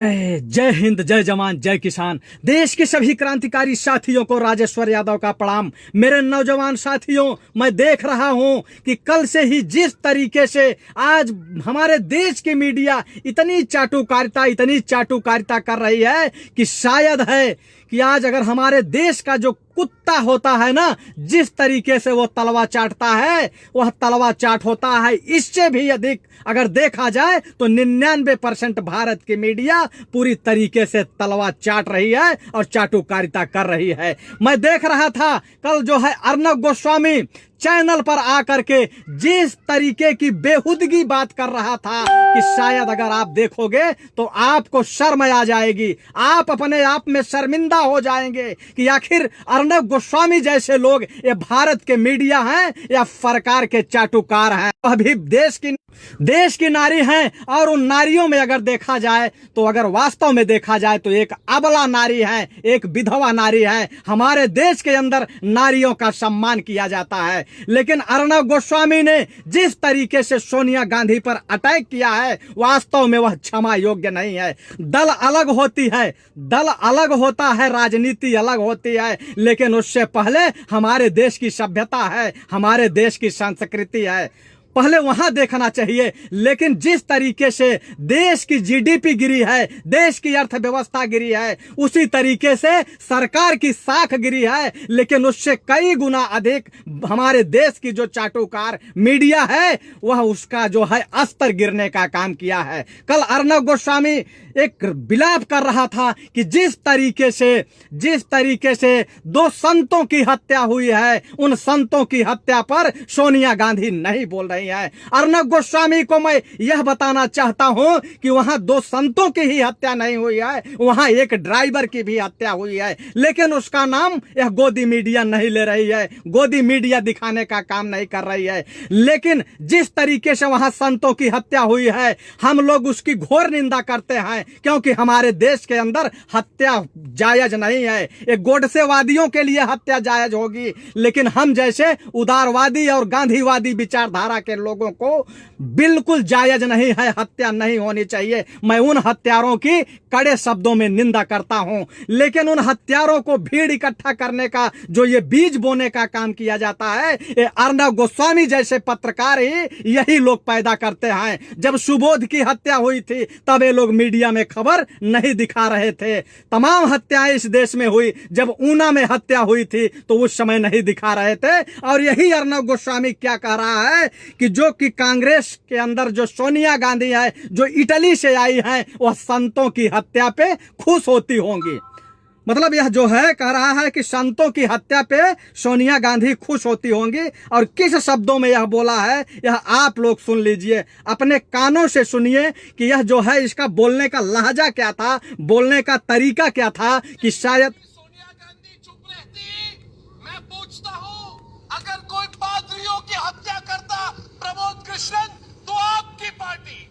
जय हिंद, जय जवान, जय किसान। देश के सभी क्रांतिकारी साथियों को राजेश्वर यादव का प्रणाम। मेरे नौजवान साथियों, मैं देख रहा हूं कि कल से ही जिस तरीके से आज हमारे देश की मीडिया इतनी चाटुकारिता कर रही है कि शायद है कि आज अगर हमारे देश का जो कुत्ता होता है ना, जिस तरीके से वो तलवा चाटता है, वह तलवा चाट होता है। इससे भी अधिक अगर देखा जाए तो 99% भारत की मीडिया पूरी तरीके से तलवा चाट रही है और चाटुकारिता कर रही है। मैं देख रहा था कल जो है अर्नब गोस्वामी चैनल पर आकर के जिस तरीके की बेहुदगी बात कर रहा था कि शायद अगर आप देखोगे तो आपको शर्म आ जाएगी, आप अपने आप में शर्मिंदा हो जाएंगे कि आखिर अर्नब गोस्वामी जैसे लोग ये भारत के मीडिया हैं या सरकार के चाटुकार हैं। अभी देश की नारी हैं और उन नारियों में अगर देखा जाए तो अगर वास्तव में देखा जाए तो एक अबला नारी है, एक विधवा नारी है। हमारे देश के अंदर नारियों का सम्मान किया जाता है, लेकिन अर्नब गोस्वामी ने जिस तरीके से सोनिया गांधी पर अटैक किया है, वास्तव में वह क्षमा योग्य नहीं है। दल अलग होती है, दल अलग होता है, राजनीति अलग होती है, लेकिन उससे पहले हमारे देश की सभ्यता है, हमारे देश की संस्कृति है, पहले वहां देखना चाहिए। लेकिन जिस तरीके से देश की जीडीपी गिरी है, देश की अर्थव्यवस्था गिरी है, उसी तरीके से सरकार की साख गिरी है, लेकिन उससे कई गुना अधिक हमारे देश की जो चाटुकार मीडिया है वह उसका जो है स्तर गिरने का काम किया है। कल अर्नब गोस्वामी एक विलाप कर रहा था कि जिस तरीके से दो संतों की हत्या हुई है, उन संतों की हत्या पर सोनिया गांधी नहीं बोल रही है। अर्नब गोस्वामी को मैं यह बताना चाहता हूं कि वहां दो संतों की ही हत्या नहीं हुई है, वहां एक ड्राइवर की भी हत्या हुई है, लेकिन उसका नाम यह गोदी मीडिया नहीं ले रही है, गोदी मीडिया दिखाने का काम नहीं कर रही है। लेकिन जिस तरीके से वहां संतों की हत्या हुई है, हम लोग उसकी घोर निंदा करते हैं, क्योंकि हमारे देश के अंदर हत्या जायज नहीं है। एक गोडसेवादियों के लिए हत्या जायज होगी, लेकिन हम जैसे उदारवादी और गांधीवादी विचारधारा के लोगों को बिल्कुल जायज नहीं है, हत्या नहीं होनी चाहिए। मैं उन हत्यारों की कड़े शब्दों में निंदा करता हूं, लेकिन उन हत्यारों को भीड़ इकट्ठा करने का जो ये बीज बोने का काम किया जाता है, ये अर्नब गोस्वामी जैसे पत्रकार ही यही लोग पैदा करते हैं। जब सुबोध की हत्या हुई थी तब ये लोग मीडिया में खबर नहीं दिखा रहे थे। तमाम हत्याएं इस देश में हुई, जब ऊना में हत्या हुई थी तो उस समय नहीं दिखा रहे थे। और यही अर्नब गोस्वामी क्या कह रहा है कि जो कि कांग्रेस के अंदर जो सोनिया गांधी है, जो इटली से आई है, वह संतों की हत्या पे खुश होती होंगी। मतलब यह जो है कह रहा है कि संतों की हत्या पे सोनिया गांधी खुश होती होंगी। और किस शब्दों में यह बोला है, यह आप लोग सुन लीजिए, अपने कानों से सुनिए कि यह जो है इसका बोलने का लहजा क्या था, बोलने का तरीका क्या था कि शायद सोनिया गांधी चुप रहती। मैं पूछता हूं, अगर कोई पादरियों की हत्या करता प्रमोद कृष्णन, तो आपकी पार्टी,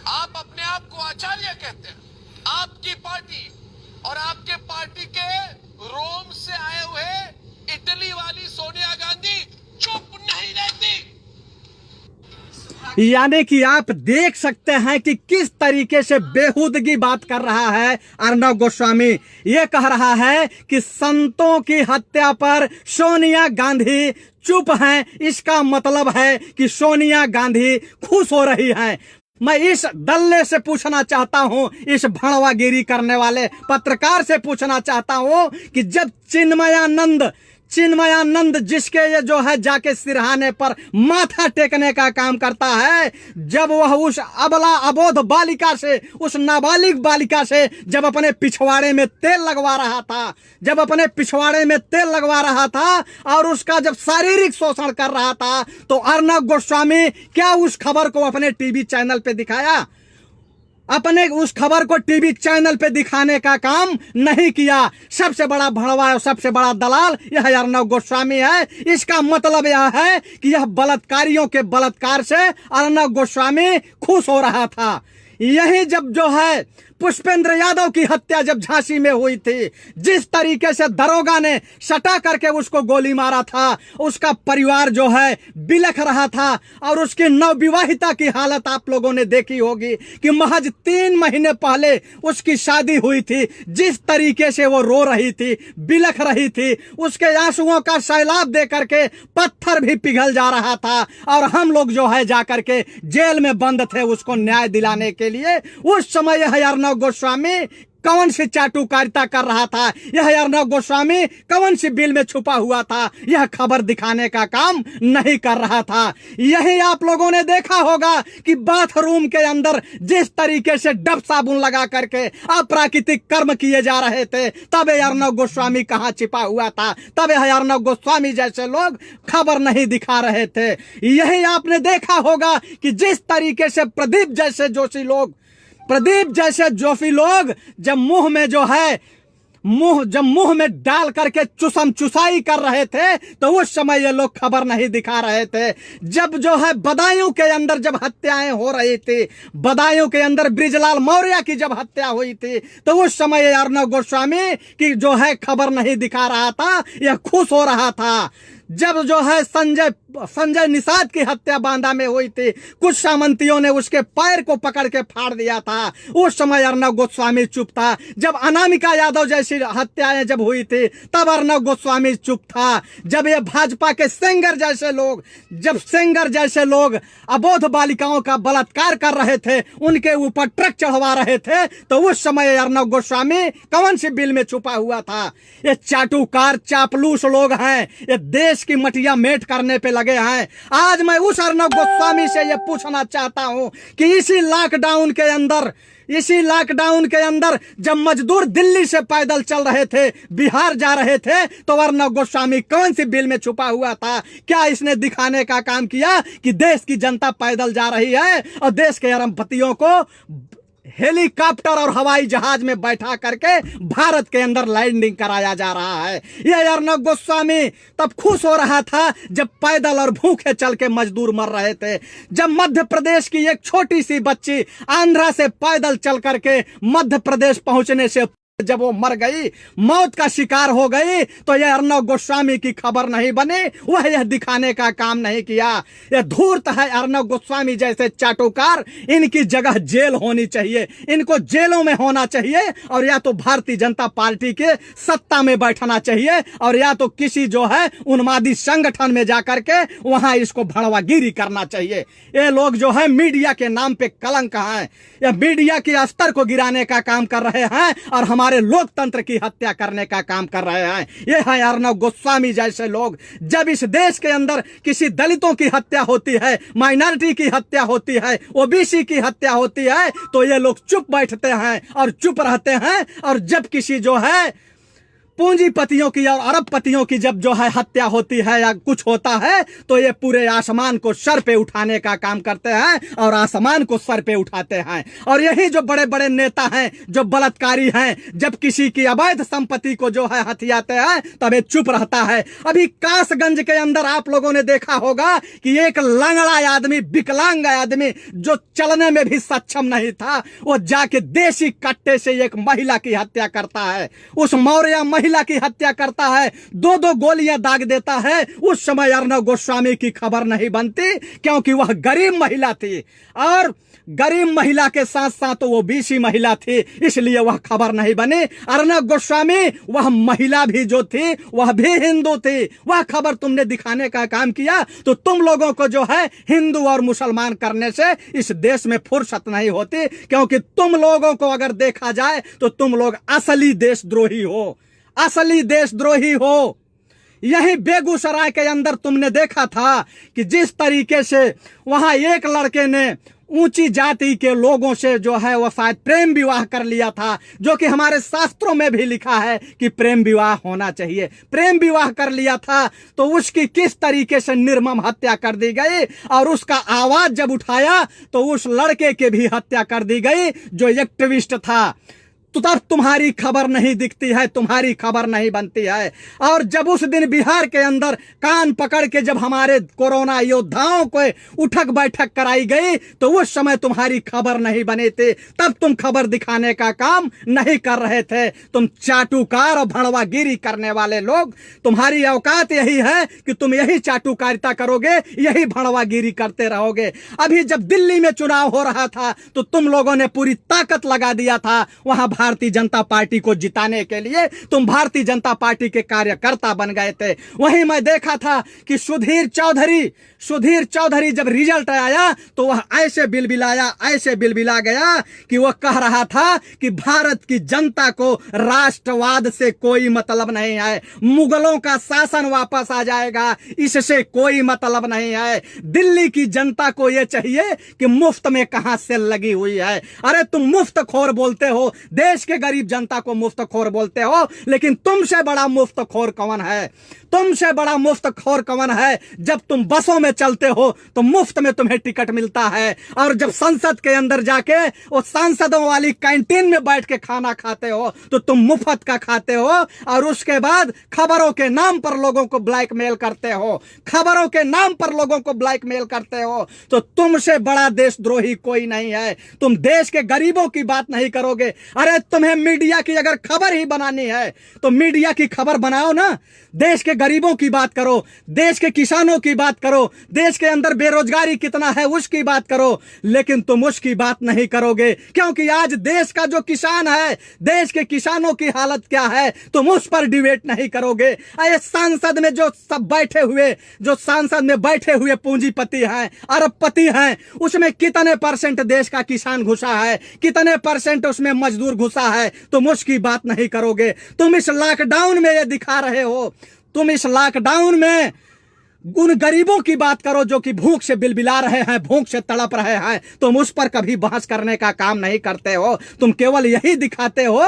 आप अपने आप को आचार्य कहते हैं, आपकी पार्टी और आपके पार्टी के रोम से आए हुए इटली वाली सोनिया गांधी चुप नहीं रहती। यानी कि आप देख सकते हैं कि किस तरीके से बेहुदगी बात कर रहा है अर्नब गोस्वामी। ये कह रहा है कि संतों की हत्या पर सोनिया गांधी चुप हैं, इसका मतलब है कि सोनिया गांधी खुश हो रही हैं। मैं इस दल्ले से पूछना चाहता हूं, इस भड़वागिरी करने वाले पत्रकार से पूछना चाहता हूं कि जब चिन्मयानंद जिसके ये जो है जाके सिरहाने पर माथा टेकने का काम करता है, जब वह उस अबला अबोध बालिका से, उस नाबालिग बालिका से जब अपने पिछवाड़े में तेल लगवा रहा था और उसका जब शारीरिक शोषण कर रहा था, तो अर्नब गोस्वामी क्या उस खबर को अपने टीवी चैनल पे दिखाया? अपने उस खबर को टीवी चैनल पे दिखाने का काम नहीं किया। सबसे बड़ा भड़वा और सबसे बड़ा दलाल यह अर्नब गोस्वामी है। इसका मतलब यह है कि यह बलात्कारियों के बलात्कार से अर्नब गोस्वामी खुश हो रहा था। यही जब जो है पुष्पेंद्र यादव की हत्या जब झांसी में हुई थी, जिस तरीके से दरोगा ने सटा करके उसको गोली मारा था, उसका परिवार जो है बिलख रहा था। और उसकी नवविवाहिता की हालत आप लोगों ने देखी होगी कि महज 3 महीने पहले उसकी शादी हुई थी। जिस तरीके से वो रो रही थी, बिलख रही थी, उसके आंसुओं का सैलाब दे करके पत्थर भी पिघल जा रहा था। और हम लोग जो है जाकर के जेल में बंद थे उसको न्याय दिलाने के लिए। उस समय यह अर्नब गोस्वामी कौन सी चाटुकारिता कर रहा था, यह अर्नब गोस्वामी कौन सी बिल में छुपा हुआ था, यह खबर दिखाने का काम नहीं कर रहा था। यही आप लोगों ने देखा होगा कि बाथरूम के अंदर जिस तरीके से डब साबुन लगा करके अप्राकृतिक कर्म किए जा रहे थे, तब अर्नब गोस्वामी कहां छिपा हुआ था, तब अर्नब गोस्वामी जैसे लोग खबर नहीं दिखा रहे थे। यही आपने देखा होगा कि जिस तरीके से प्रदीप जैसे जोशी लोग जब मुंह में जो है मुंह में डाल करके चुसाई कर रहे थे, तो उस समय ये लोग खबर नहीं दिखा रहे थे। जब जो है बदायूं के अंदर जब हत्याएं हो रही थी, बदायूं के अंदर ब्रिजलाल मौर्य की जब हत्या हुई थी, तो उस समय ये अर्नब गोस्वामी की जो है खबर नहीं दिखा रहा था, यह खुश हो रहा था। जब जो है संजय निषाद की हत्या बांदा में हुई थी, कुछ सामंतियों ने उसके पैर को पकड़ के फाड़ दिया था, उस समय अर्नब गोस्वामी चुप था। जब अनामिका यादव जैसी हत्याएं जब हुई थी, तब अर्नब गोस्वामी चुप था। जब ये भाजपा के सेंगर जैसे लोग अबोध बालिकाओं का बलात्कार कर रहे थे, उनके ऊपर ट्रक चढ़वा रहे थे, तो उस समय अर्नब गोस्वामी कौन सी बिल में छुपा हुआ था। ये चाटुकार चापलूस लोग हैं, ये देश की मटिया मेट करने पे लगे हैं। आज मैं उस अर्नब गोस्वामी से यह पूछना चाहता हूं कि इसी लॉकडाउन के अंदर जब मजदूर दिल्ली से पैदल चल रहे थे, बिहार जा रहे थे, तो अर्नब गोस्वामी कौन सी बिल में छुपा हुआ था? क्या इसने दिखाने का काम किया कि देश की जनता पैदल जा रही है और देश के अरबपतियों को हेलीकॉप्टर और हवाई जहाज में बैठा करके भारत के अंदर लैंडिंग कराया जा रहा है? यह अर्नब गोस्वामी तब खुश हो रहा था जब पैदल और भूखे चल के मजदूर मर रहे थे। जब मध्य प्रदेश की एक छोटी सी बच्ची आंध्रा से पैदल चल करके मध्य प्रदेश पहुंचने से जब वो मर गई, मौत का शिकार हो गई, तो यह अर्नब गोस्वामी की खबर नहीं बनी, वह यह दिखाने का काम नहीं किया। यह धूर्त है अर्नब गोस्वामी जैसे चाटुकार। इनकी जगह जेल होनी चाहिए, इनको जेलों में होना चाहिए, और या तो भारतीय जनता पार्टी के सत्ता में बैठना चाहिए, और या तो किसी जो है उन्मादी संगठन में जाकर के वहां इसको भड़वागिरी करना चाहिए। ये लोग जो है मीडिया के नाम पे कलंक हैं, यह मीडिया के स्तर को गिराने का काम कर रहे हैं और हमारे लोकतंत्र की हत्या करने का काम कर रहे हैं। ये है अर्नब गोस्वामी जैसे लोग। जब इस देश के अंदर किसी दलितों की हत्या होती है, माइनॉरिटी की हत्या होती है, ओबीसी की हत्या होती है, तो ये लोग चुप बैठते हैं और चुप रहते हैं। और जब किसी जो है पूंजीपतियों की और अरबपतियों की जब जो है हत्या होती है या कुछ होता है, तो ये पूरे आसमान को सर पे उठाने का काम करते हैं और आसमान को सर पे उठाते हैं। और यही जो बड़े बड़े नेता हैं, जो बलात्कारी हैं, जब किसी की अवैध संपत्ति को जो है हथियाते हैं, तब ये चुप रहता है। अभी कासगंज के अंदर आप लोगों ने देखा होगा कि एक लंगड़ा आदमी, विकलांग आदमी जो चलने में भी सक्षम नहीं था, वो जाके देसी कट्टे से एक महिला की हत्या करता है। उस मौर्य महिला की हत्या करता है, 2-2 गोलियां दाग देता है। उस समय अर्नब गोस्वामी की खबर नहीं बनती, क्योंकि वह गरीब महिला थी, और गरीब महिला के साथ साथ वो बीसी महिला थी, इसलिए वह खबर नहीं बनी। अर्नब गोस्वामी वह महिला भी जो थी वह भी हिंदू थी, वह खबर तुमने दिखाने का काम किया, तो तुम लोगों को जो है हिंदू और मुसलमान करने से इस देश में फुर्सत नहीं होती, क्योंकि तुम लोगों को अगर देखा जाए तो तुम लोग असली देशद्रोही हो, असली देशद्रोही हो। यही बेगूसराय के अंदर तुमने देखा था कि जिस तरीके से वहां एक लड़के ने ऊंची जाति के लोगों से जो है वो शायद प्रेम विवाह कर लिया था, जो कि हमारे शास्त्रों में भी लिखा है कि प्रेम विवाह होना चाहिए। प्रेम विवाह कर लिया था तो उसकी किस तरीके से निर्मम हत्या कर दी गई, और उसका आवाज जब उठाया तो उस लड़के की भी हत्या कर दी गई जो एक्टिविस्ट था। तो तब तुम्हारी खबर नहीं दिखती है, तुम्हारी खबर नहीं बनती है। और जब उस दिन बिहार के अंदर कान पकड़ के जब हमारे कोरोना योद्धाओं को उठक बैठक कराई गई तो उस समय तुम्हारी खबर नहीं बनी थी, तब तुम खबर दिखाने का काम नहीं कर रहे थे। तुम चाटुकार और भड़वागिरी करने वाले लोग, तुम्हारी औकात यही है कि तुम यही चाटुकारिता करोगे, यही भड़वागिरी करते रहोगे। अभी जब दिल्ली में चुनाव हो रहा था तो तुम लोगों ने पूरी ताकत लगा दिया था वहां भारतीय जनता पार्टी को जिताने के लिए, तुम भारतीय जनता पार्टी के कार्यकर्ता बन गए थे। वहीं मैं देखा था कि सुधीर चौधरी जब रिजल्ट आया तो वह ऐसे बिलबिला गया कि वह कह रहा था कि भारत की जनता को राष्ट्रवाद से कोई मतलब नहीं है, मुगलों का शासन वापस आ जाएगा, इससे कोई मतलब नहीं है। दिल्ली की जनता को यह चाहिए कि मुफ्त में कहां सेल लगी हुई है। अरे तुम मुफ्तखोर बोलते हो, देश के गरीब जनता को मुफ्तखोर बोलते हो, लेकिन तुमसे बड़ा मुफ्तखोर कौन है? तुमसे बड़ा मुफ्तखोर कौन है? जब तुम बसों में चलते हो तो मुफ्त में तुम्हें टिकट मिलता है, और जब संसद के अंदर जाके वो सांसदों वाली कैंटीन में बैठ के खाना खाते हो तो तुम मुफ्त का खाते हो, और उसके बाद खबरों के नाम पर लोगों को ब्लैकमेल करते हो, खबरों के नाम पर लोगों को ब्लैकमेल करते हो। तो तुमसे बड़ा देशद्रोही कोई नहीं है। तुम देश के गरीबों की बात नहीं करोगे। अरे तुम्हें मीडिया की अगर खबर ही बनानी है तो मीडिया की खबर बनाओ ना, देश के गरीबों की बात करो, देश के किसानों की बात करो, देश के अंदर बेरोजगारी कितना है उसकी बात करो, लेकिन तुम उसकी बात नहीं करोगे, क्योंकि आज देश का जो किसान है, देश के किसानों की हालत क्या है, तुम उस पर डिबेट नहीं करोगे। अरे सांसद में जो सब सांसद में बैठे हुए पूंजीपति हैं, अरबपति हैं, उसमें कितने परसेंट देश का किसान घुसा है, कितने परसेंट उसमें मजदूर घुसा है, तुम उसकी बात नहीं करोगे। तुम इस लॉकडाउन में ये दिखा रहे हो, तुम इस लॉकडाउन में उन गरीबों की बात करो जो कि भूख से बिलबिला रहे हैं, भूख से तड़प रहे हैं, तुम उस पर कभी बहस करने का काम नहीं करते हो। तुम केवल यही दिखाते हो,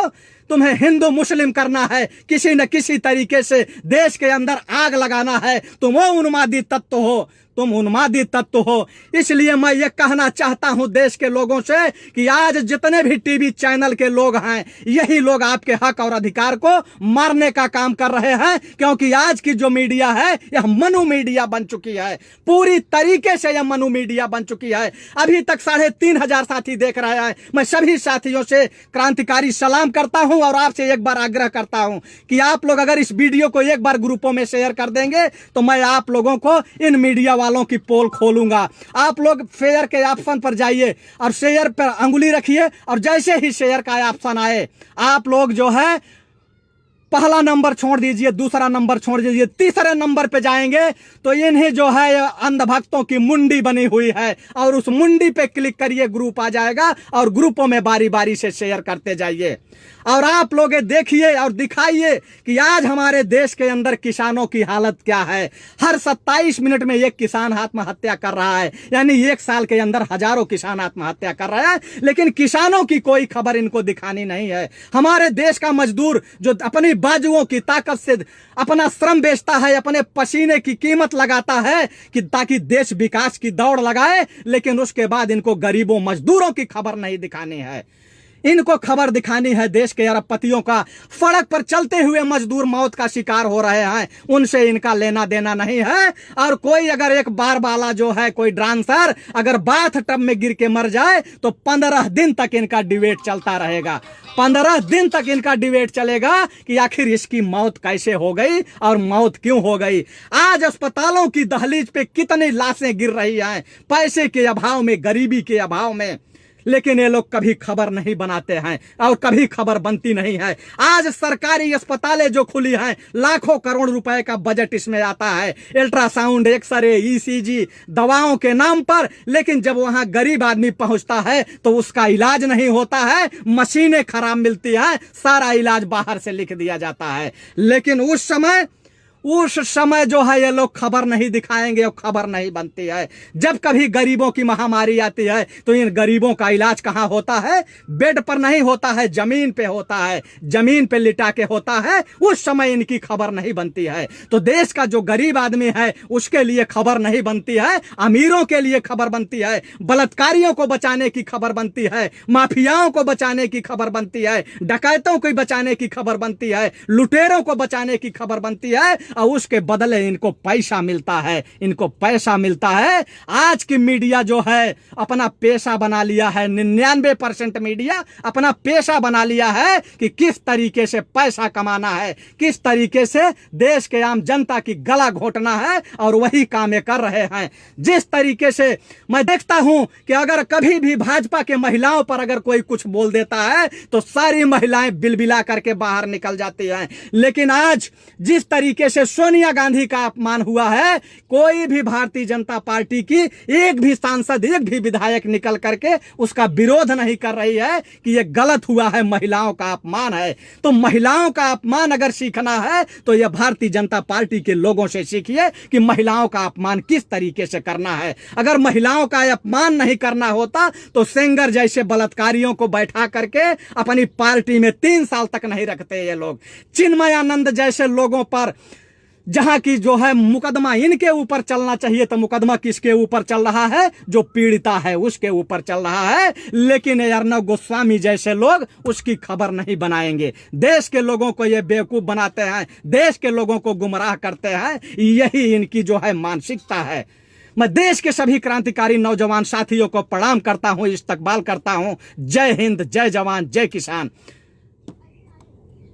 तुम्हें हिंदू मुस्लिम करना है, किसी न किसी तरीके से देश के अंदर आग लगाना है। तुम वो उन्मादी तत्व हो, तुम उन्मादी तत्व हो। इसलिए मैं ये कहना चाहता हूं देश के लोगों से कि आज जितने भी टीवी चैनल के लोग हैं, यही लोग आपके हक और अधिकार को मारने का काम कर रहे हैं, क्योंकि आज की जो मीडिया है यह मनु मीडिया बन चुकी है, पूरी तरीके से यह मनु मीडिया बन चुकी है। अभी तक 3,500 साथी देख रहे हैं। मैं सभी साथियों से क्रांतिकारी सलाम करता हूं और आपसे एक बार आग्रह करता हूं कि आप लोग अगर इस वीडियो को एक बार ग्रुपों में शेयर कर देंगे तो मैं आप लोगों को इन मीडिया वालों की पोल खोलूंगा। आप लोग शेयर के ऑप्शन पर जाइए और शेयर पर अंगुली रखिए, और जैसे ही शेयर का ऑप्शन आए आप लोग जो है पहला नंबर छोड़ दीजिए, दूसरा नंबर छोड़ दीजिए, तीसरे नंबर पे जाएंगे तो इन्हें जो है अंधभक्तों की मुंडी बनी हुई है, और उस मुंडी पे क्लिक करिए, ग्रुप आ जाएगा और ग्रुपों में बारी बारी से शेयर करते जाइए। और आप लोग देखिए और दिखाइए कि आज हमारे देश के अंदर किसानों की हालत क्या है। हर 27 मिनट में एक किसान आत्महत्या कर रहा है, यानी एक साल के अंदर हजारों किसान आत्महत्या कर रहे हैं, लेकिन किसानों की कोई खबर इनको दिखानी नहीं है। हमारे देश का मजदूर जो अपनी बाजुओं की ताकत से अपना श्रम बेचता है, अपने पसीने की कीमत लगाता है कि ताकि देश विकास की दौड़ लगाए, लेकिन उसके बाद इनको गरीबों मजदूरों की खबर नहीं दिखानी है। इनको खबर दिखानी है देश के अरबपतियों का। सड़क पर चलते हुए मजदूर मौत का शिकार हो रहे हैं, उनसे इनका लेना देना नहीं है। और कोई अगर एक बार वाला जो है, कोई डांसर अगर बाथ टब में गिर के मर जाए तो 15 दिन तक इनका डिबेट चलता रहेगा। 15 दिन तक इनका डिबेट चलेगा कि आखिर इसकी मौत कैसे हो गई और मौत क्यों हो गई। आज अस्पतालों की दहलीज पे कितनी लाशें गिर रही हैं, पैसे के अभाव में, गरीबी के अभाव में, लेकिन ये लोग कभी खबर नहीं बनाते हैं और कभी खबर बनती नहीं है। आज सरकारी अस्पतालें जो खुली हैं, लाखों करोड़ रुपए का बजट इसमें आता है, अल्ट्रासाउंड, एक्सरे, ईसीजी, दवाओं के नाम पर, लेकिन जब वहां गरीब आदमी पहुंचता है तो उसका इलाज नहीं होता है, मशीनें खराब मिलती हैं, सारा इलाज बाहर से लिख दिया जाता है। लेकिन उस समय जो है ये लोग खबर नहीं दिखाएंगे और खबर नहीं बनती है। जब कभी गरीबों की महामारी आती है तो इन गरीबों का इलाज कहां होता है? बेड पर नहीं होता है, जमीन पे होता है, जमीन पे लिटा के होता है। उस समय इनकी खबर नहीं बनती है। तो देश का जो गरीब आदमी है उसके लिए खबर नहीं बनती है, अमीरों के लिए खबर बनती है, बलात्कारियों को बचाने की खबर बनती है, माफियाओं को बचाने की खबर बनती है, डकैतों को बचाने की खबर बनती है, लुटेरों को बचाने की खबर बनती है, और उसके बदले इनको पैसा मिलता है, इनको पैसा मिलता है। आज की मीडिया जो है अपना पेशा बना लिया है, 99% मीडिया अपना पेशा बना लिया है कि किस तरीके से पैसा कमाना है, किस तरीके से देश के आम जनता की गला घोटना है, और वही काम ये कर रहे हैं। जिस तरीके से मैं देखता हूं कि अगर कभी भी भाजपा के महिलाओं पर अगर कोई कुछ बोल देता है तो सारी महिलाएं बिलबिला करके बाहर निकल जाती हैं। लेकिन आज जिस तरीके से सोनिया गांधी का अपमान हुआ है, कोई भी भारतीय जनता पार्टी की एक भी सांसद, एक भी विधायक निकल करके उसका विरोध नहीं कर रही है कि यह गलत हुआ है, महिलाओं का अपमान है। तो महिलाओं का अपमान अगर सीखना है तो यह भारतीय जनता पार्टी के लोगों से सीखिए कि महिलाओं का अपमान किस तरीके से करना है। अगर महिलाओं का अपमान नहीं करना होता तो सेंगर जैसे बलात्कारियों को बैठा करके अपनी पार्टी में 3 साल तक नहीं रखते ये लोग। चिन्मयानंद जैसे लोगों पर जहां की जो है मुकदमा इनके ऊपर चलना चाहिए तो मुकदमा किसके ऊपर चल रहा है? जो पीड़िता है उसके ऊपर चल रहा है। लेकिन अर्नब गोस्वामी जैसे लोग उसकी खबर नहीं बनाएंगे। देश के लोगों को ये बेवकूफ बनाते हैं, देश के लोगों को गुमराह करते हैं। यही इनकी जो है मानसिकता है। मैं देश के सभी क्रांतिकारी नौजवान साथियों को प्रणाम करता हूं, इस्तकबाल करता हूं। जय हिंद, जय जवान, जय किसान।